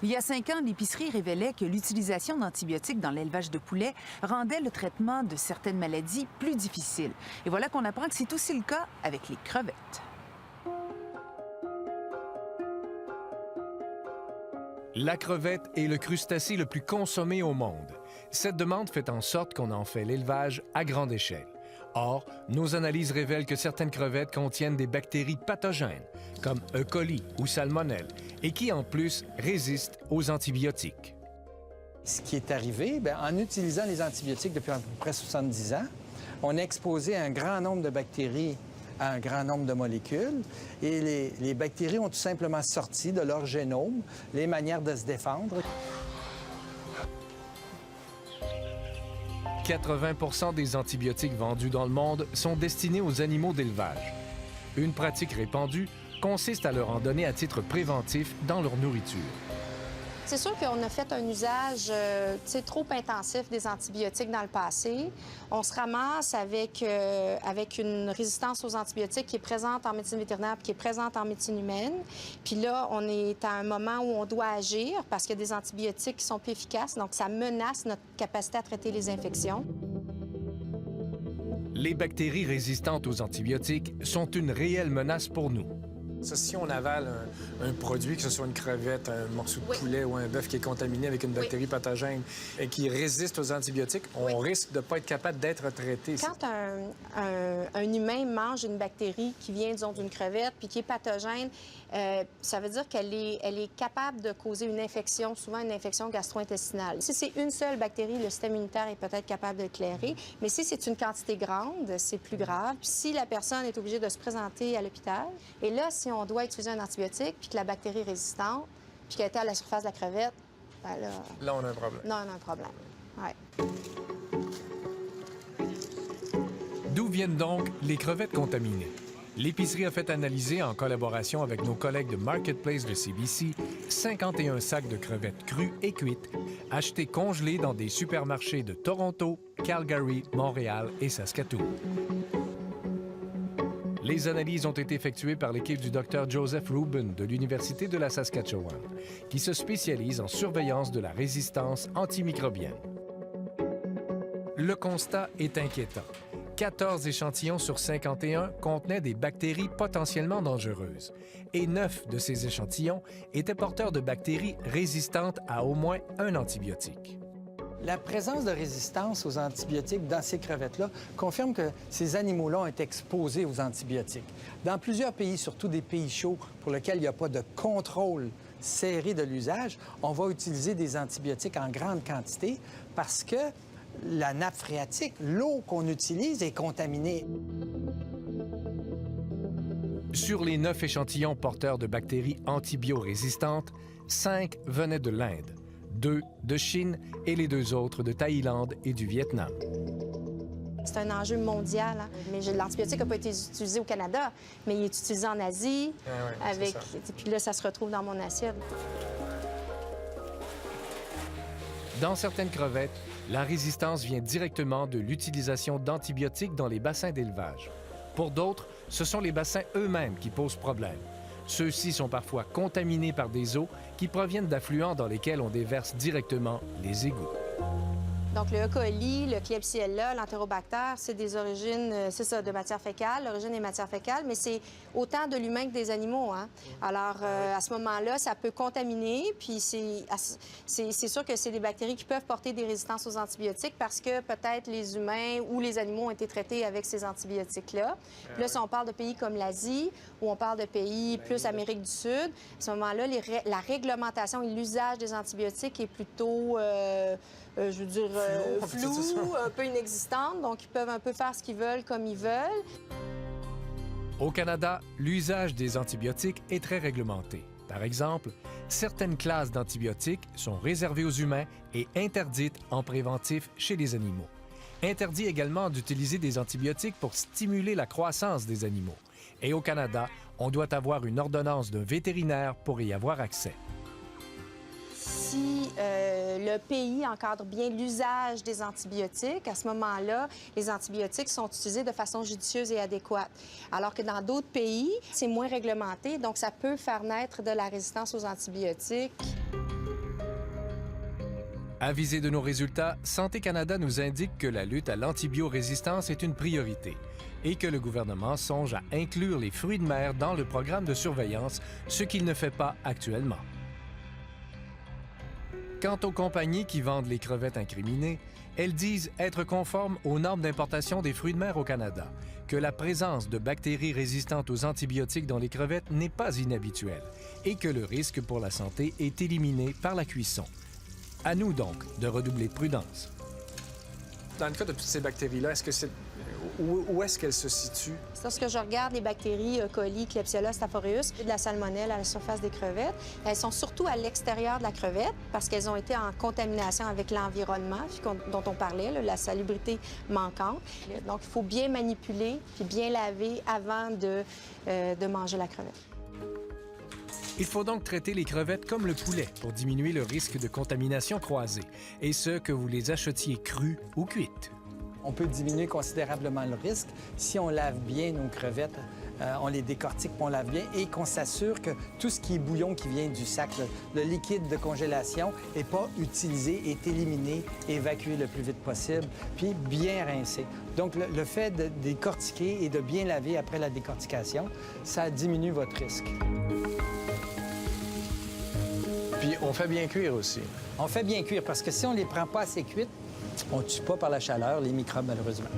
Il y a 5 ans, l'épicerie révélait que l'utilisation d'antibiotiques dans l'élevage de poulets rendait le traitement de certaines maladies plus difficile. Et voilà qu'on apprend que c'est aussi le cas avec les crevettes. La crevette est le crustacé le plus consommé au monde. Cette demande fait en sorte qu'on en fait l'élevage à grande échelle. Or, nos analyses révèlent que certaines crevettes contiennent des bactéries pathogènes, comme E. coli ou salmonelle, et qui, en plus, résistent aux antibiotiques. Ce qui est arrivé, en utilisant les antibiotiques depuis à peu près 70 ans, on a exposé un grand nombre de bactéries à un grand nombre de molécules, et les bactéries ont tout simplement sorti de leur génome les manières de se défendre. 80% des antibiotiques vendus dans le monde sont destinés aux animaux d'élevage. Une pratique répandue consiste à leur en donner à titre préventif dans leur nourriture. C'est sûr qu'on a fait un usage trop intensif des antibiotiques dans le passé. On se ramasse avec une résistance aux antibiotiques qui est présente en médecine vétérinaire et qui est présente en médecine humaine. Puis là, on est à un moment où on doit agir parce qu'il y a des antibiotiques qui sont plus efficaces. Donc, ça menace notre capacité à traiter les infections. Les bactéries résistantes aux antibiotiques sont une réelle menace pour nous. Ça, si on avale un produit, que ce soit une crevette, un morceau de poulet ou un bœuf qui est contaminé avec une bactérie pathogène et qui résiste aux antibiotiques, on risque de ne pas être capable d'être traité. Quand un humain mange une bactérie qui vient, disons, d'une crevette puis qui est pathogène, ça veut dire qu'elle est capable de causer une infection, souvent une infection gastro-intestinale. Si c'est une seule bactérie, le système immunitaire est peut-être capable de l'éclairer, mais si c'est une quantité grande, c'est plus grave. Puis si la personne est obligée de se présenter à l'hôpital, et là, si on doit utiliser un antibiotique puis que la bactérie est résistante puis qu'elle était à la surface de la crevette, bien là... Là, on a un problème. Là, on a un problème, oui. D'où viennent donc les crevettes contaminées? L'épicerie a fait analyser, en collaboration avec nos collègues de Marketplace de CBC, 51 sacs de crevettes crues et cuites, achetés congelés dans des supermarchés de Toronto, Calgary, Montréal et Saskatoon. Les analyses ont été effectuées par l'équipe du Dr Joseph Rubin de l'Université de la Saskatchewan, qui se spécialise en surveillance de la résistance antimicrobienne. Le constat est inquiétant. 14 échantillons sur 51 contenaient des bactéries potentiellement dangereuses, et 9 de ces échantillons étaient porteurs de bactéries résistantes à au moins un antibiotique. La présence de résistance aux antibiotiques dans ces crevettes-là confirme que ces animaux-là ont été exposés aux antibiotiques. Dans plusieurs pays, surtout des pays chauds pour lesquels il n'y a pas de contrôle serré de l'usage, on va utiliser des antibiotiques en grande quantité parce que la nappe phréatique, l'eau qu'on utilise, est contaminée. Sur les 9 échantillons porteurs de bactéries antibiorésistantes, 5 venaient de l'Inde, 2 de Chine et les 2 autres de Thaïlande et du Vietnam. C'est un enjeu mondial. Hein? Mais l'antibiotique n'a pas été utilisé au Canada, mais il est utilisé en Asie. Puis là, ça se retrouve dans mon assiette. Dans certaines crevettes, la résistance vient directement de l'utilisation d'antibiotiques dans les bassins d'élevage. Pour d'autres, ce sont les bassins eux-mêmes qui posent problème. Ceux-ci sont parfois contaminés par des eaux qui proviennent d'affluents dans lesquels on déverse directement les égouts. Donc, le E. coli, le Klebsiella, l'Enterobacter, c'est des origines, c'est ça, de matière fécale. L'origine est matière fécale, mais c'est autant de l'humain que des animaux. Hein? Alors, à ce moment-là, ça peut contaminer, puis c'est sûr que c'est des bactéries qui peuvent porter des résistances aux antibiotiques parce que peut-être les humains ou les animaux ont été traités avec ces antibiotiques-là. Puis là, si on parle de pays comme l'Asie, ou on parle de pays plus Amérique du Sud, à ce moment-là, la réglementation et l'usage des antibiotiques est plutôt... je veux dire, flou, un peu inexistante, donc ils peuvent un peu faire ce qu'ils veulent comme ils veulent. Au Canada, l'usage des antibiotiques est très réglementé. Par exemple, certaines classes d'antibiotiques sont réservées aux humains et interdites en préventif chez les animaux. Interdit également d'utiliser des antibiotiques pour stimuler la croissance des animaux. Et au Canada, on doit avoir une ordonnance d'un vétérinaire pour y avoir accès. si le pays encadre bien l'usage des antibiotiques, à ce moment-là, les antibiotiques sont utilisés de façon judicieuse et adéquate. Alors que dans d'autres pays, c'est moins réglementé, donc ça peut faire naître de la résistance aux antibiotiques. Avisé de nos résultats, Santé Canada nous indique que la lutte à l'antibiorésistance est une priorité et que le gouvernement songe à inclure les fruits de mer dans le programme de surveillance, ce qu'il ne fait pas actuellement. Quant aux compagnies qui vendent les crevettes incriminées, elles disent être conformes aux normes d'importation des fruits de mer au Canada, que la présence de bactéries résistantes aux antibiotiques dans les crevettes n'est pas inhabituelle et que le risque pour la santé est éliminé par la cuisson. À nous donc de redoubler de prudence. Dans le cas de toutes ces bactéries-là, où est-ce qu'elles se situent? Lorsque je regarde les bactéries E. coli, Klebsiella, Staph aureus, de la salmonelle à la surface des crevettes, elles sont surtout à l'extérieur de la crevette parce qu'elles ont été en contamination avec l'environnement dont on parlait, la salubrité manquante. Donc, il faut bien manipuler puis bien laver avant de manger la crevette. Il faut donc traiter les crevettes comme le poulet pour diminuer le risque de contamination croisée, et ce, que vous les achetiez crues ou cuites. On peut diminuer considérablement le risque si on lave bien nos crevettes, on les décortique, on lave bien et qu'on s'assure que tout ce qui est bouillon qui vient du sac, le liquide de congélation, n'est pas utilisé, est éliminé, évacué le plus vite possible, puis bien rincé. Donc, le fait de décortiquer et de bien laver après la décortication, ça diminue votre risque. Puis on fait bien cuire aussi. On fait bien cuire parce que si on ne les prend pas assez cuites, on ne tue pas par la chaleur les microbes, malheureusement.